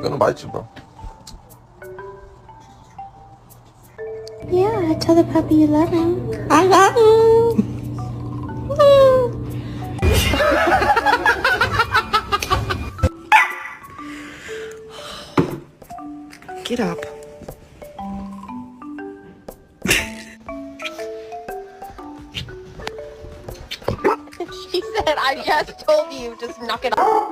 gonna bite you, bro. Yeah, tell the puppy you love him. I love you. Get up. She said, I just told you, just knock it off.